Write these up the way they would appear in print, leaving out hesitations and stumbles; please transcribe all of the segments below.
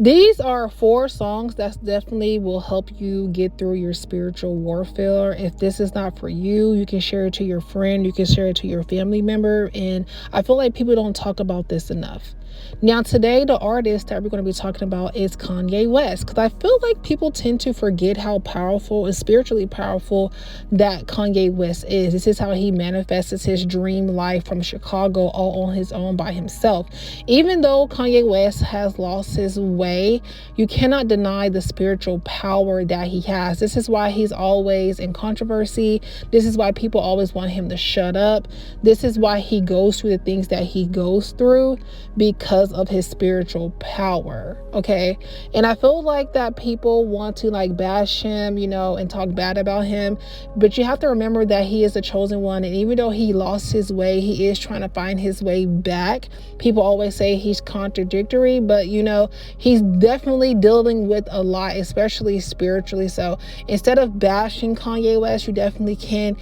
These are 4 songs that definitely will help you get through your spiritual warfare. If this is not for you, you can share it to your friend, you can share it to your family member. And I feel like people don't talk about this enough. Now, today, the artist that we're going to be talking about is Kanye West, because I feel like people tend to forget how powerful and spiritually powerful that Kanye West is. This is how he manifests his dream life from Chicago all on his own by himself. Even though Kanye West has lost his way, you cannot deny the spiritual power that he has. This is why he's always in controversy. This is why people always want him to shut up. This is why he goes through the things that he goes through, because of his spiritual power. Okay. And I feel like that people want to like bash him, and talk bad about him. But you have to remember that he is the chosen one. And even though he lost his way, he is trying to find his way back. People always say he's contradictory, but he's definitely dealing with a lot, especially spiritually. So instead of bashing Kanye West, you definitely can,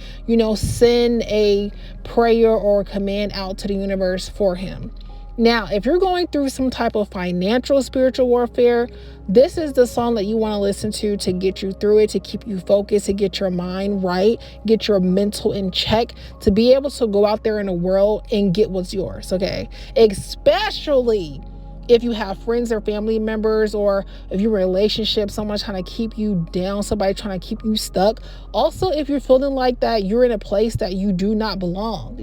send a prayer or a command out to the universe for him. Now, if you're going through some type of financial spiritual warfare, this is the song that you want to listen to get you through it, to keep you focused, to get your mind right, get your mental in check, to be able to go out there in the world and get what's yours, okay? Especially if you have friends or family members, or if you're in a relationship, someone trying to keep you down, somebody trying to keep you stuck. Also, if you're feeling like that you're in a place that you do not belong,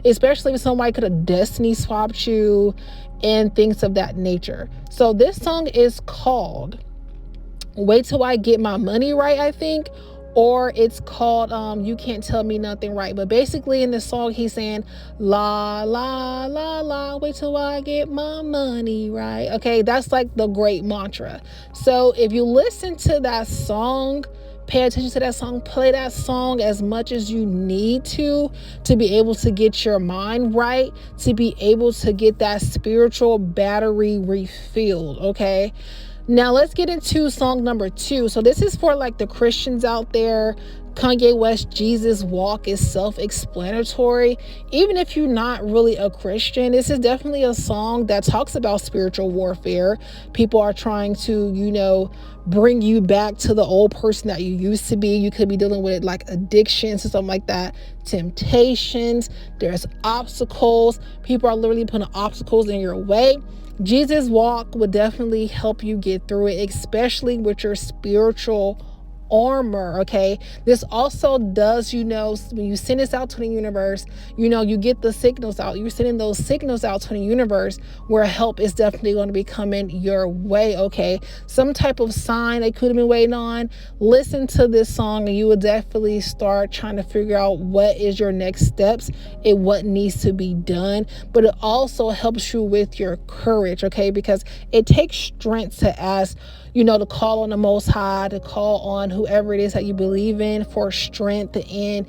especially if somebody could have destiny swapped you and things of that nature. So this song is called Wait Till I Get My Money Right, I think. Or it's called You Can't Tell Me Nothing Right. But basically in this song, he's saying, la, la, la, la, wait till I get my money right. Okay, that's like the great mantra. So if you listen to that song, pay attention to that song, play that song as much as you need to be able to get your mind right, to be able to get that spiritual battery refilled, okay? Now let's get into song number 2. So this is for like the Christians out there. Kanye West, Jesus Walk is self-explanatory. Even if you're not really a Christian, this is definitely a song that talks about spiritual warfare. People are trying to, bring you back to the old person that you used to be. You could be dealing with like addictions or something like that, temptations, there's obstacles. People are literally putting obstacles in your way. Jesus Walk would definitely help you get through it, especially with your spiritual armor, okay? This also does, when you send this out to the universe, you get the signals out. You're sending those signals out to the universe where help is definitely going to be coming your way, okay? Some type of sign they could have been waiting on. Listen to this song and you will definitely start trying to figure out what is your next steps and what needs to be done. But it also helps you with your courage, okay? Because it takes strength to ask, to call on the Most High, to call on whoever it is that you believe in for strength and,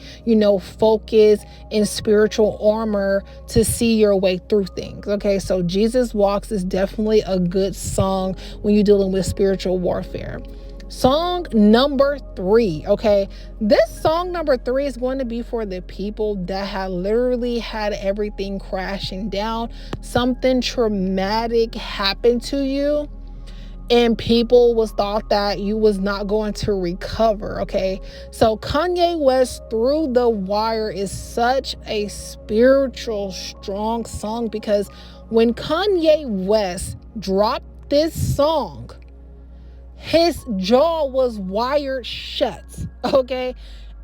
focus and spiritual armor to see your way through things. Okay, so Jesus Walks is definitely a good song when you're dealing with spiritual warfare. Song number 3, okay? This song number 3 is going to be for the people that have literally had everything crashing down. Something traumatic happened to you, and people was thought that you was not going to recover, okay? So Kanye West, Through the Wire, is such a spiritual, strong song, because when Kanye West dropped this song, his jaw was wired shut, okay?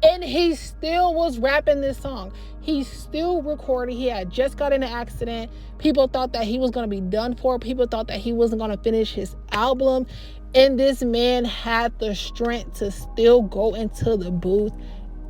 And he still was rapping this song. He still recorded. He had just got in an accident. People thought that he was going to be done for. People thought that he wasn't going to finish his album. And this man had the strength to still go into the booth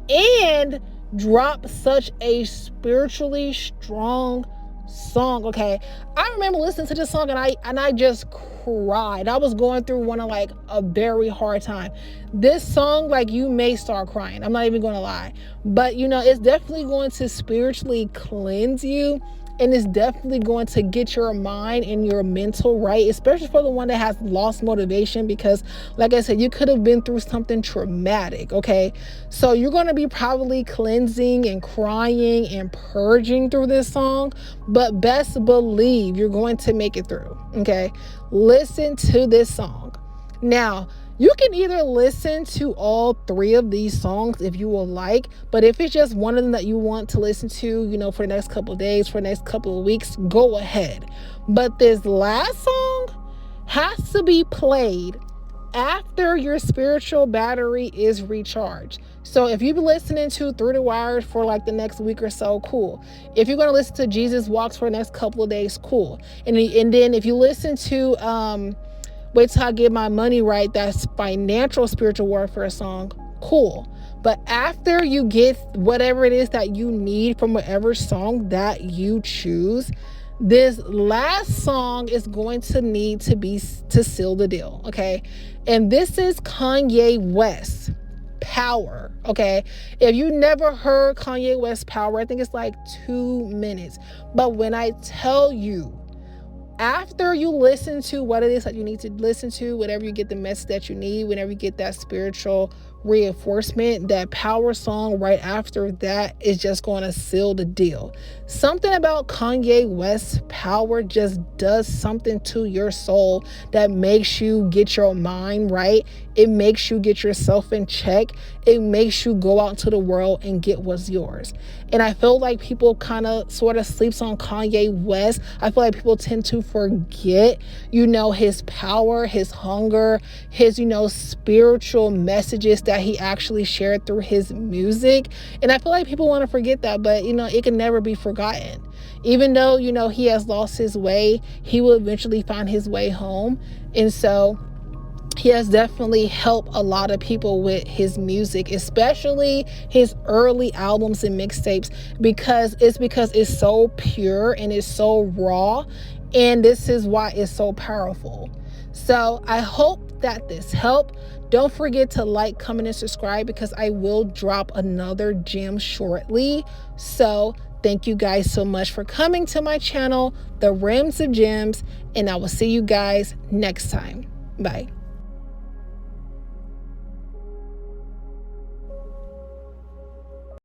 and drop such a spiritually strong song, okay? I remember listening to this song and I just cried. I was going through one of like a very hard time. This song, like, you may start crying. I'm not even going to lie. But it's definitely going to spiritually cleanse you. and it's definitely going to get your mind and your mental right, especially for the one that has lost motivation, because like I said, you could have been through something traumatic. Okay, so you're going to be probably cleansing and crying and purging through this song, but best believe you're going to make it through. Okay, listen to this song. Now, you can either listen to all three of these songs if you will like, but if it's just one of them that you want to listen to, for the next couple of days, for the next couple of weeks, go ahead. But this last song has to be played after your spiritual battery is recharged. So if you've been listening to Through the Wires for like the next week or so, cool. If you're going to listen to Jesus Walks for the next couple of days, cool. And then if you listen to Wait Till I Get My Money Right, that's financial spiritual warfare song, cool. But after you get whatever it is that you need from whatever song that you choose, this last song is going to need to be to seal the deal, okay? And this is Kanye West, Power, okay? If you never heard Kanye West Power, I think it's like 2 minutes. But when I tell you, after you listen to what it is that you need to listen to, whenever you get the message that you need, whenever you get that spiritual reinforcement, that power song right after that is just going to seal the deal. Something about Kanye West's Power just does something to your soul that makes you get your mind right. It makes you get yourself in check. It makes you go out into the world and get what's yours. And I feel like people kind of sort of sleeps on Kanye West. I feel like people tend to forget, his power, his hunger, his, spiritual messages that he actually shared through his music. And I feel like people want to forget that, but, it can never be forgotten. Even though, he has lost his way, he will eventually find his way home. And so he has definitely helped a lot of people with his music, especially his early albums and mixtapes, because it's so pure and it's so raw, and this is why it's so powerful. So I hope that this helped. Don't forget to like, comment, and subscribe, because I will drop another gem shortly. So thank you guys so much for coming to my channel, The Rims of Gems, and I will see you guys next time. Bye.